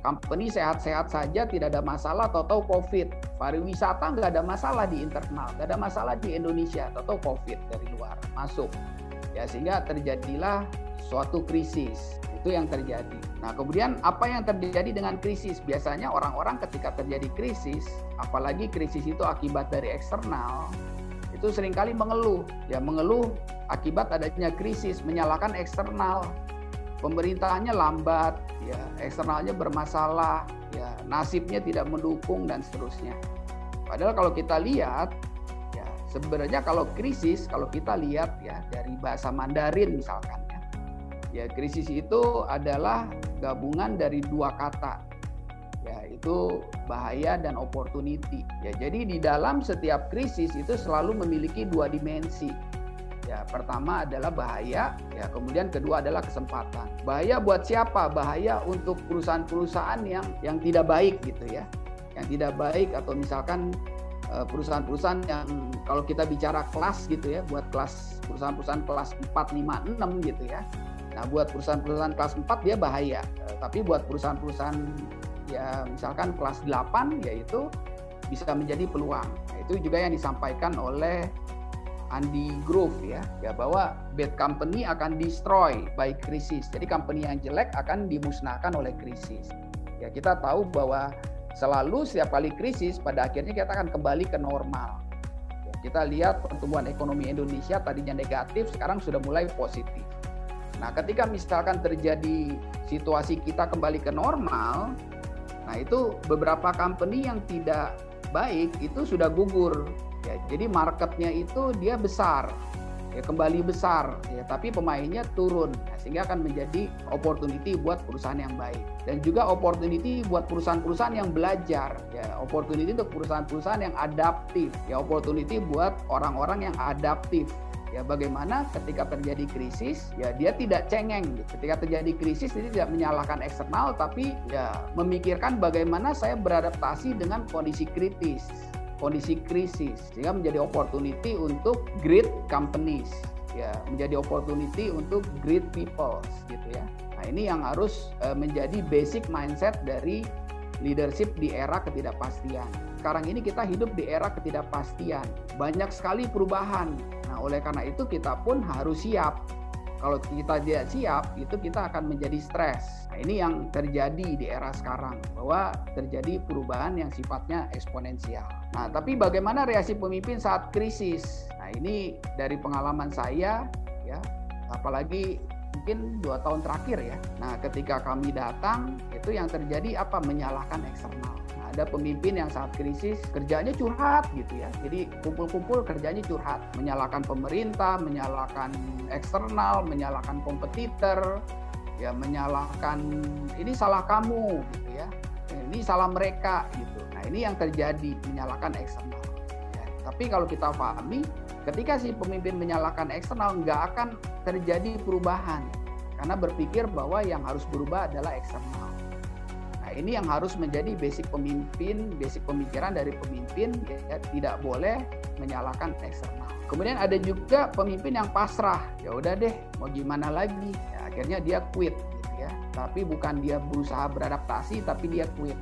company sehat-sehat saja, tidak ada masalah, tahu-tahu COVID. Pariwisata nggak ada masalah di internal, nggak ada masalah di Indonesia, tahu-tahu COVID dari luar masuk. Ya, sehingga terjadilah suatu krisis. Itu yang terjadi. Nah, kemudian apa yang terjadi dengan krisis? Biasanya orang-orang ketika terjadi krisis, apalagi krisis itu akibat dari eksternal, itu seringkali mengeluh. Ya, mengeluh akibat adanya krisis, menyalahkan eksternal. Pemerintahnya lambat, ya, eksternalnya bermasalah, ya, nasibnya tidak mendukung dan seterusnya. Padahal kalau kita lihat, ya, sebenarnya kalau krisis, kalau kita lihat ya dari bahasa Mandarin misalkan ya, krisis itu adalah gabungan dari dua kata, yaitu bahaya dan opportunity. Ya, jadi di dalam setiap krisis itu selalu memiliki dua dimensi. Ya, pertama adalah bahaya, ya, kemudian kedua adalah kesempatan. Bahaya buat siapa? Bahaya untuk perusahaan-perusahaan yang tidak baik gitu ya. Yang tidak baik, atau misalkan perusahaan-perusahaan yang kalau kita bicara kelas gitu ya, buat kelas perusahaan-perusahaan kelas 4, 5, 6 gitu ya. Nah, buat perusahaan-perusahaan kelas 4 dia bahaya. Tapi buat perusahaan-perusahaan ya misalkan kelas 8 yaitu bisa menjadi peluang. Nah, itu juga yang disampaikan oleh Andy Grove ya bahwa bad company akan destroy by krisis. Jadi company yang jelek akan dimusnahkan oleh krisis. Ya, kita tahu bahwa selalu setiap kali krisis pada akhirnya kita akan kembali ke normal. Ya, kita lihat pertumbuhan ekonomi Indonesia tadinya negatif, sekarang sudah mulai positif. Nah, ketika misalkan terjadi situasi kita kembali ke normal, nah itu beberapa company yang tidak baik itu sudah gugur. Ya, jadi marketnya itu dia besar, ya, kembali besar, ya, tapi pemainnya turun, ya, sehingga akan menjadi opportunity buat perusahaan yang baik dan juga opportunity buat perusahaan-perusahaan yang belajar, ya, opportunity untuk perusahaan-perusahaan yang adaptif, ya, opportunity buat orang-orang yang adaptif. Ya, bagaimana ketika terjadi krisis, ya dia tidak cengeng. Ketika terjadi krisis, dia tidak menyalahkan eksternal, tapi ya memikirkan bagaimana saya beradaptasi dengan kondisi kritis, kondisi krisis, sehingga menjadi opportunity untuk great companies, ya, menjadi opportunity untuk great people, gitu ya. Nah, ini yang harus menjadi basic mindset dari leadership di era ketidakpastian. Sekarang ini kita hidup di era ketidakpastian, banyak sekali perubahan. Nah, oleh karena itu kita pun harus siap. Kalau kita tidak siap, itu kita akan menjadi stres. Nah, ini yang terjadi di era sekarang, bahwa terjadi perubahan yang sifatnya eksponensial. Nah, tapi bagaimana reaksi pemimpin saat krisis? Nah, ini dari pengalaman saya, ya, apalagi mungkin 2 tahun terakhir ya. Nah, ketika kami datang, itu yang terjadi apa? Menyalahkan eksternal. Nah, ada pemimpin yang saat krisis kerjanya curhat gitu ya. Jadi kumpul-kumpul kerjanya curhat, menyalahkan pemerintah, menyalahkan eksternal, menyalahkan kompetitor, ya, menyalahkan ini salah kamu gitu ya. Ini salah mereka gitu. Nah, ini yang terjadi, menyalahkan eksternal. Ya, tapi kalau kita pahami, ketika si pemimpin menyalahkan eksternal, nggak akan terjadi perubahan. Karena berpikir bahwa yang harus berubah adalah eksternal. Nah, ini yang harus menjadi basic pemimpin, basic pemikiran dari pemimpin, ya, tidak boleh menyalahkan eksternal. Kemudian ada juga pemimpin yang pasrah. Ya udah deh, mau gimana lagi? Ya, akhirnya dia quit gitu ya. Tapi bukan dia berusaha beradaptasi, tapi dia quit.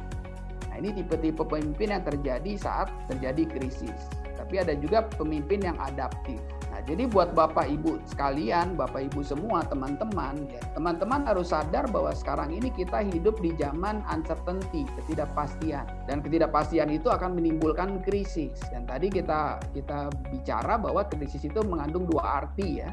Nah, ini tipe-tipe pemimpin yang terjadi saat terjadi krisis. Tapi ada juga pemimpin yang adaptif. Nah, jadi buat Bapak Ibu sekalian, Bapak Ibu semua, teman-teman, ya, teman-teman harus sadar bahwa sekarang ini kita hidup di zaman uncertainty, ketidakpastian. Dan ketidakpastian itu akan menimbulkan krisis. Dan tadi kita bicara bahwa krisis itu mengandung 2 arti ya.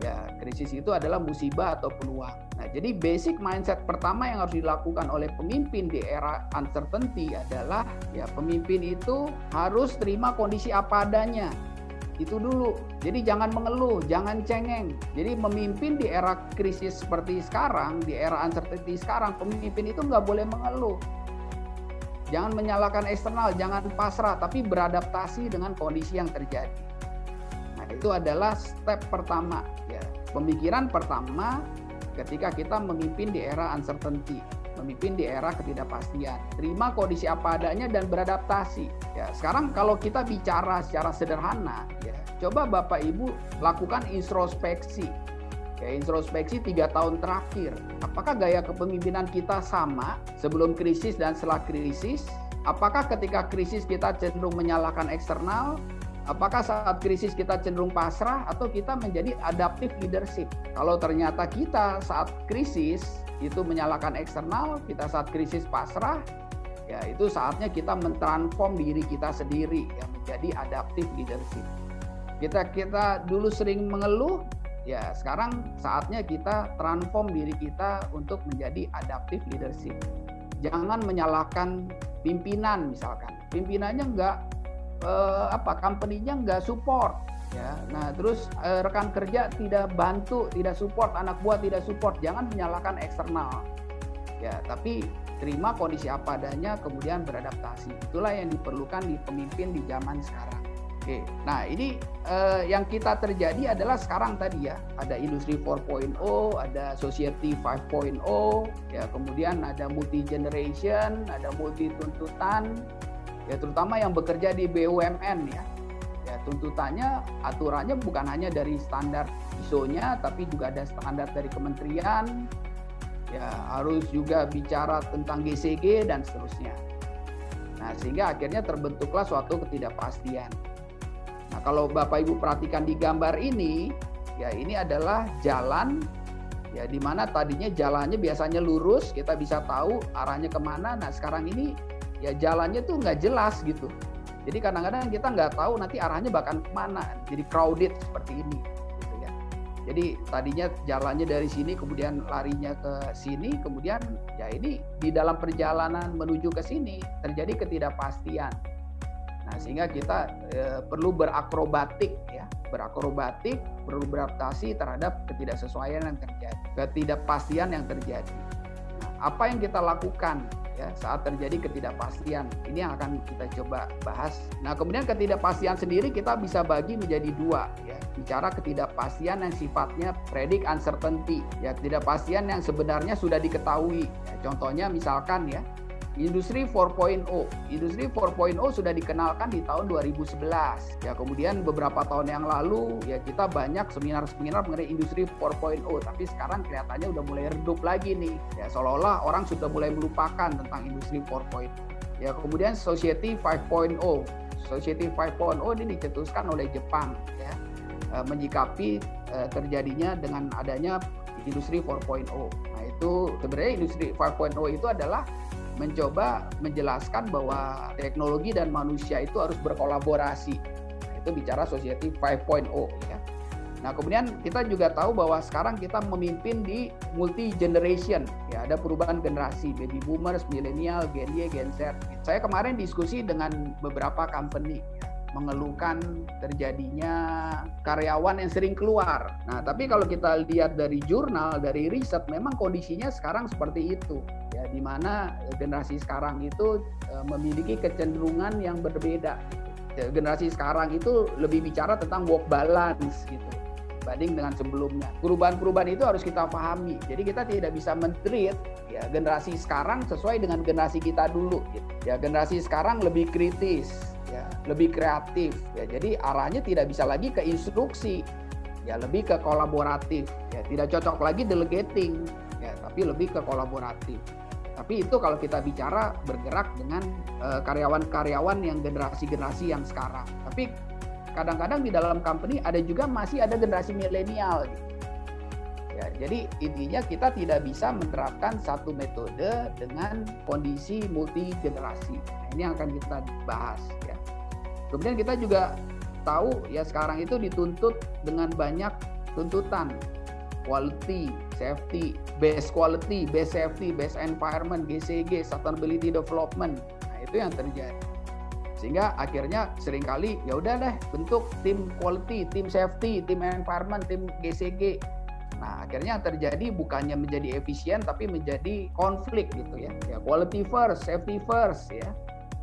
Ya, krisis itu adalah musibah atau peluang. Nah, jadi basic mindset pertama yang harus dilakukan oleh pemimpin di era uncertainty adalah ya pemimpin itu harus terima kondisi apa adanya. Itu dulu. Jadi jangan mengeluh, jangan cengeng. Jadi memimpin di era krisis seperti sekarang, di era uncertainty sekarang, pemimpin itu nggak boleh mengeluh. Jangan menyalahkan eksternal, jangan pasrah, tapi beradaptasi dengan kondisi yang terjadi. Nah, itu adalah step pertama, ya. Pemikiran pertama ketika kita memimpin di era uncertainty, memimpin di era ketidakpastian. Terima kondisi apa adanya dan beradaptasi. Ya, sekarang kalau kita bicara secara sederhana, ya, coba Bapak Ibu lakukan introspeksi. Ya, introspeksi 3 tahun terakhir. Apakah gaya kepemimpinan kita sama sebelum krisis dan setelah krisis? Apakah ketika krisis kita cenderung menyalahkan eksternal? Apakah saat krisis kita cenderung pasrah atau kita menjadi adaptive leadership? Kalau ternyata kita saat krisis itu menyalahkan eksternal, kita saat krisis pasrah, ya itu saatnya kita mentransform diri kita sendiri ya menjadi adaptive leadership. Kita dulu sering mengeluh, ya sekarang saatnya kita transform diri kita untuk menjadi adaptive leadership. Jangan menyalahkan pimpinan misalkan. Pimpinannya company-nya nggak support ya. Nah, terus rekan kerja tidak bantu, tidak support, anak buah tidak support. Jangan menyalahkan eksternal. Ya, tapi terima kondisi apa adanya kemudian beradaptasi. Itulah yang diperlukan di pemimpin di zaman sekarang. Oke. Nah, ini yang kita terjadi adalah sekarang tadi ya, ada industri 4.0, ada society 5.0, ya, kemudian ada multi generation, ada multi tuntutan. Ya, terutama yang bekerja di BUMN ya. Ya, tuntutannya, aturannya bukan hanya dari standar ISO-nya, tapi juga ada standar dari kementerian. Ya, harus juga bicara tentang GCG dan seterusnya. Nah, sehingga akhirnya terbentuklah suatu ketidakpastian. Nah, kalau Bapak Ibu perhatikan di gambar ini, ya ini adalah jalan ya di mana tadinya jalannya biasanya lurus, kita bisa tahu arahnya kemana. Nah, sekarang ini ya jalannya tuh nggak jelas gitu. Jadi kadang-kadang kita nggak tahu nanti arahnya bakal kemana. Jadi crowded seperti ini. Gitu ya. Jadi tadinya jalannya dari sini, kemudian larinya ke sini, kemudian ya ini di dalam perjalanan menuju ke sini terjadi ketidakpastian. Nah, sehingga kita perlu berakrobatik ya, perlu beradaptasi terhadap ketidaksesuaian yang terjadi, ketidakpastian yang terjadi. Nah, apa yang kita lakukan ya saat terjadi ketidakpastian? Ini yang akan kita coba bahas. Nah, kemudian ketidakpastian sendiri kita bisa bagi menjadi dua ya. Bicara ketidakpastian yang sifatnya predict uncertainty ya, ketidakpastian yang sebenarnya sudah diketahui. Ya, contohnya misalkan ya, Industri 4.0. Industri 4.0 sudah dikenalkan di tahun 2011. Ya, kemudian beberapa tahun yang lalu ya kita banyak seminar-seminar mengenai Industri 4.0, tapi sekarang kelihatannya udah mulai redup lagi nih. Ya, seolah-olah orang sudah mulai melupakan tentang Industri 4.0. Ya, kemudian Society 5.0. Society 5.0 ini dicetuskan oleh Jepang ya, menyikapi terjadinya dengan adanya Industri 4.0. Nah, itu sebenarnya Industri 5.0 itu adalah mencoba menjelaskan bahwa teknologi dan manusia itu harus berkolaborasi. Nah, itu bicara Society 5.0 ya. Nah, kemudian kita juga tahu bahwa sekarang kita memimpin di multi generation ya, ada perubahan generasi, baby boomers, milenial, Gen Y, Gen Z. Saya kemarin diskusi dengan beberapa company ya, mengeluhkan terjadinya karyawan yang sering keluar. Nah, tapi kalau kita lihat dari jurnal, dari riset, memang kondisinya sekarang seperti itu. Ya, di mana generasi sekarang itu memiliki kecenderungan yang berbeda. Ya, generasi sekarang itu lebih bicara tentang work balance gitu, dibanding dengan sebelumnya. Perubahan-perubahan itu harus kita pahami. Jadi kita tidak bisa men-treat ya generasi sekarang sesuai dengan generasi kita dulu. Gitu. Ya, generasi sekarang lebih kritis. Ya, lebih kreatif ya, jadi arahnya tidak bisa lagi ke instruksi ya, lebih ke kolaboratif ya, tidak cocok lagi delegating ya, tapi lebih ke kolaboratif. Tapi itu kalau kita bicara bergerak dengan karyawan-karyawan yang generasi-generasi yang sekarang. Tapi kadang-kadang di dalam company ada juga masih ada generasi milenial gitu. Ya, jadi intinya kita tidak bisa menerapkan satu metode dengan kondisi multi generasi. Nah, ini yang akan kita bahas ya. Kemudian kita juga tahu ya sekarang itu dituntut dengan banyak tuntutan, quality, safety, best quality, best safety, best environment, GCG, sustainability development. Nah, itu yang terjadi. Sehingga akhirnya seringkali ya udah deh bentuk tim quality, tim safety, tim environment, tim GCG. Nah, akhirnya terjadi bukannya menjadi efisien tapi menjadi konflik gitu ya. Ya, quality first, safety first ya.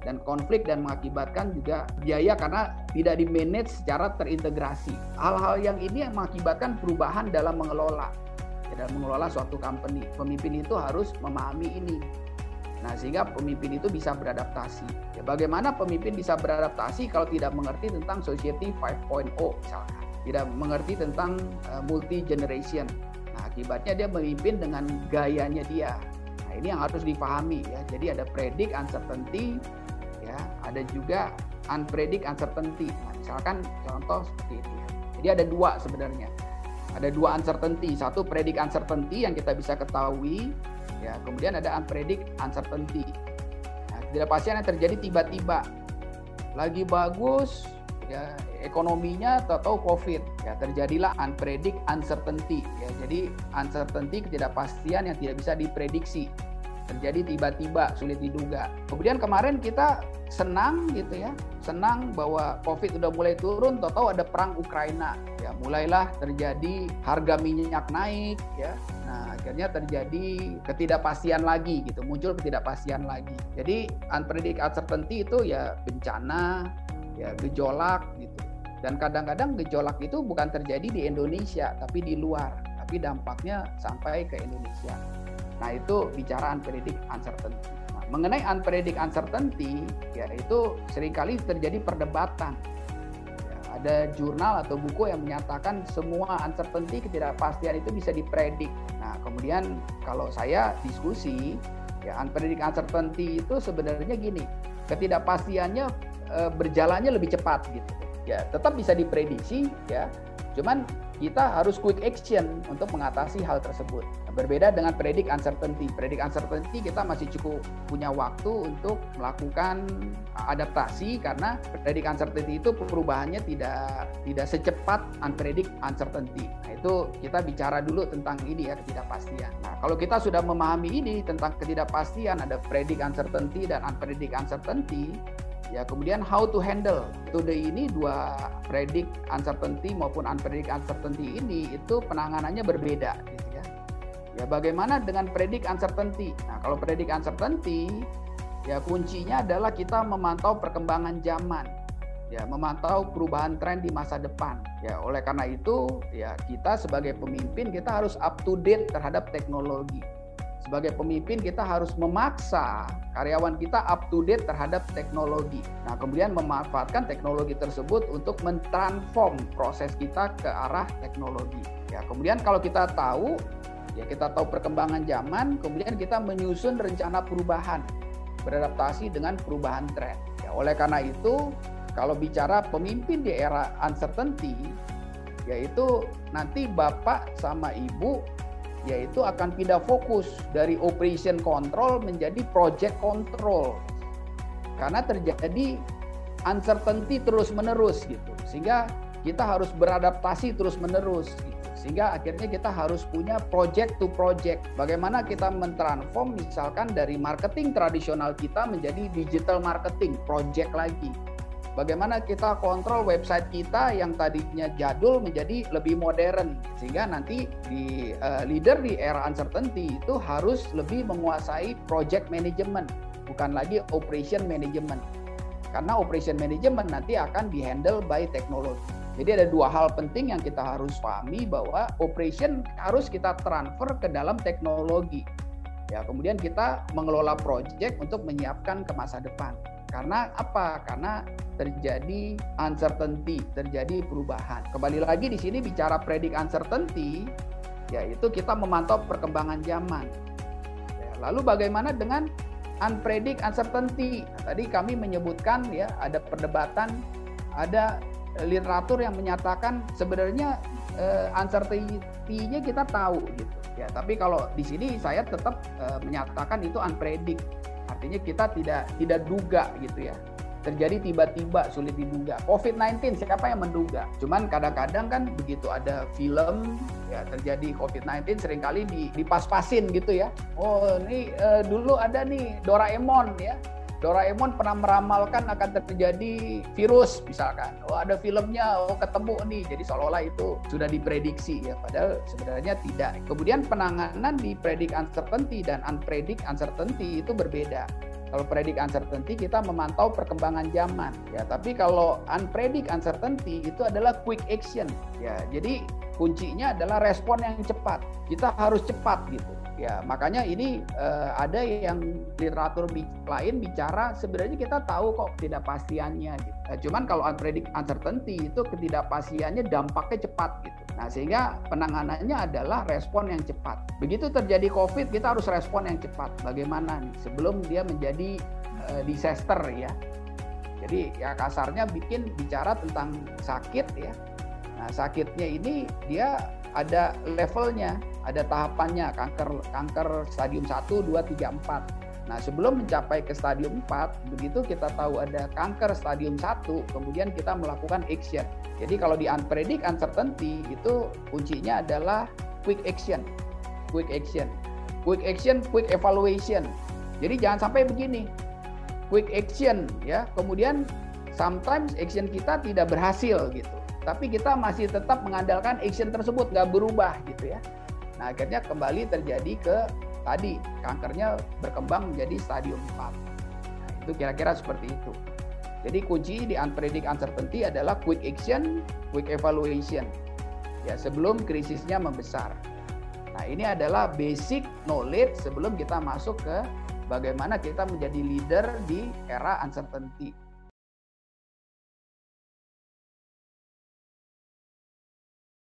Dan konflik dan mengakibatkan juga biaya karena tidak di-manage secara terintegrasi. Hal-hal yang ini yang mengakibatkan perubahan dalam mengelola. Ya, dalam mengelola suatu company. Pemimpin itu harus memahami ini. Nah, sehingga pemimpin itu bisa beradaptasi. Ya, bagaimana pemimpin bisa beradaptasi kalau tidak mengerti tentang Society 5.0 misalkan. tidak mengerti tentang multi generation. Nah, akibatnya dia memimpin dengan gayanya dia. Nah, ini yang harus dipahami ya. Jadi ada predict uncertainty, ya, ada juga unpredict uncertainty. Nah, misalkan contoh seperti itu ya. Jadi ada dua sebenarnya. Ada dua uncertainty. Satu predict uncertainty yang kita bisa ketahui, ya. Kemudian ada unpredict uncertainty. Nah, ketidakpastian yang terjadi tiba-tiba. Lagi bagus, ya, ekonominya atau COVID, ya, terjadilah unpredict uncertainty, ya. Jadi uncertainty, ketidakpastian yang tidak bisa diprediksi, terjadi tiba-tiba, sulit diduga. Kemudian kemarin kita senang gitu ya, senang bahwa COVID udah mulai turun, tahu-tahu ada perang Ukraina, ya, mulailah terjadi harga minyak naik, ya. Nah, akhirnya terjadi ketidakpastian lagi gitu, muncul ketidakpastian lagi. Jadi unpredict uncertainty itu ya bencana, ya, gejolak gitu. Dan kadang-kadang gejolak itu bukan terjadi di Indonesia, tapi di luar, tapi dampaknya sampai ke Indonesia. Nah, itu bicara unpredict uncertainty. Nah, mengenai unpredict uncertainty, ya, itu seringkali terjadi perdebatan. Ya, ada jurnal atau buku yang menyatakan semua uncertainty, ketidakpastian itu bisa dipredik. Nah, kemudian kalau saya diskusi, ya, unpredict uncertainty itu sebenarnya gini, ketidakpastiannya berjalannya lebih cepat gitu. Ya, tetap bisa diprediksi, ya. Cuman kita harus quick action untuk mengatasi hal tersebut. Nah, berbeda dengan predict uncertainty. Predict uncertainty kita masih cukup punya waktu untuk melakukan adaptasi karena predict uncertainty itu perubahannya tidak secepat unpredict uncertainty. Nah, itu kita bicara dulu tentang ini ya, ketidakpastian. Nah, kalau kita sudah memahami ini tentang ketidakpastian, ada predict uncertainty dan unpredict uncertainty, ya, kemudian how to handle. Today ini dua predict uncertainty maupun unpredict uncertainty ini itu penanganannya berbeda gitu ya. Ya, bagaimana dengan predict uncertainty? Nah, kalau predict uncertainty, ya, kuncinya adalah kita memantau perkembangan zaman. Ya, memantau perubahan tren di masa depan. Ya, oleh karena itu, ya, kita sebagai pemimpin kita harus up to date terhadap teknologi. Sebagai pemimpin kita harus memaksa karyawan kita up to date terhadap teknologi. Nah, kemudian memanfaatkan teknologi tersebut untuk mentransform proses kita ke arah teknologi. Ya, kemudian kalau kita tahu, ya, kita tahu perkembangan zaman, kemudian kita menyusun rencana perubahan, beradaptasi dengan perubahan tren. Ya, oleh karena itu, kalau bicara pemimpin di era uncertainty, yaitu nanti Bapak sama Ibu yaitu akan pindah fokus dari operation control menjadi project control. Karena terjadi uncertainty terus-menerus gitu. Sehingga kita harus beradaptasi terus-menerus gitu. Sehingga akhirnya kita harus punya project to project. Bagaimana kita mentransform misalkan dari marketing tradisional kita menjadi digital marketing, project lagi. Bagaimana kita kontrol website kita yang tadinya jadul menjadi lebih modern, sehingga nanti di leader di era uncertainty itu harus lebih menguasai project management, bukan lagi operation management. Karena operation management nanti akan dihandle by teknologi. Jadi ada dua hal penting yang kita harus pahami, bahwa operation harus kita transfer ke dalam teknologi. Ya, kemudian kita mengelola project untuk menyiapkan ke masa depan. Karena apa? Karena terjadi uncertainty, terjadi perubahan. Kembali lagi di sini bicara predict uncertainty, yaitu kita memantau perkembangan zaman. Ya, lalu bagaimana dengan unpredict uncertainty? Nah, tadi kami menyebutkan ya, ada perdebatan, ada literatur yang menyatakan sebenarnya uncertainty-nya kita tahu gitu. Ya, tapi kalau di sini saya tetap menyatakan itu unpredict. Artinya kita tidak duga gitu ya. Terjadi tiba-tiba, sulit diduga. COVID-19 siapa yang menduga? Cuman kadang-kadang kan begitu ada film ya terjadi COVID-19 seringkali dipas-pasin gitu ya. Oh, ini dulu ada nih Doraemon ya. Doraemon pernah meramalkan akan terjadi virus misalkan. Oh, ada filmnya, oh ketemu nih. Jadi seolah-olah itu sudah diprediksi ya, padahal sebenarnya tidak. Kemudian penanganan di predict uncertainty dan unpredict uncertainty itu berbeda. Kalau predict uncertainty kita memantau perkembangan zaman ya, tapi kalau unpredict uncertainty itu adalah quick action ya. Jadi kuncinya adalah respon yang cepat. Kita harus cepat gitu. Ya, makanya ini ada yang literatur lain bicara sebenarnya kita tahu kok ketidakpastiannya gitu. Cuman kalau uncertainty itu ketidakpastiannya dampaknya cepat gitu. Nah, sehingga penanganannya adalah respon yang cepat. Begitu terjadi COVID, kita harus respon yang cepat. Bagaimana nih sebelum dia menjadi disaster ya. Jadi ya kasarnya bicara tentang sakit ya. Nah, sakitnya ini dia ada levelnya, ada tahapannya, kanker stadium 1, 2, 3, 4. Nah, sebelum mencapai ke stadium 4, begitu kita tahu ada kanker stadium 1, kemudian kita melakukan action. Jadi kalau di unpredict uncertainty itu kuncinya adalah quick action, quick evaluation. Jadi jangan sampai begini, quick action ya, kemudian sometimes action kita tidak berhasil gitu. Tapi kita masih tetap mengandalkan action tersebut, nggak berubah gitu ya. Nah, akhirnya kembali terjadi ke tadi, kankernya berkembang menjadi stadium 4. Nah, itu kira-kira seperti itu. Jadi kunci di unpredict uncertainty adalah quick action, quick evaluation. Ya, sebelum krisisnya membesar. Nah, ini adalah basic knowledge sebelum kita masuk ke bagaimana kita menjadi leader di era uncertainty.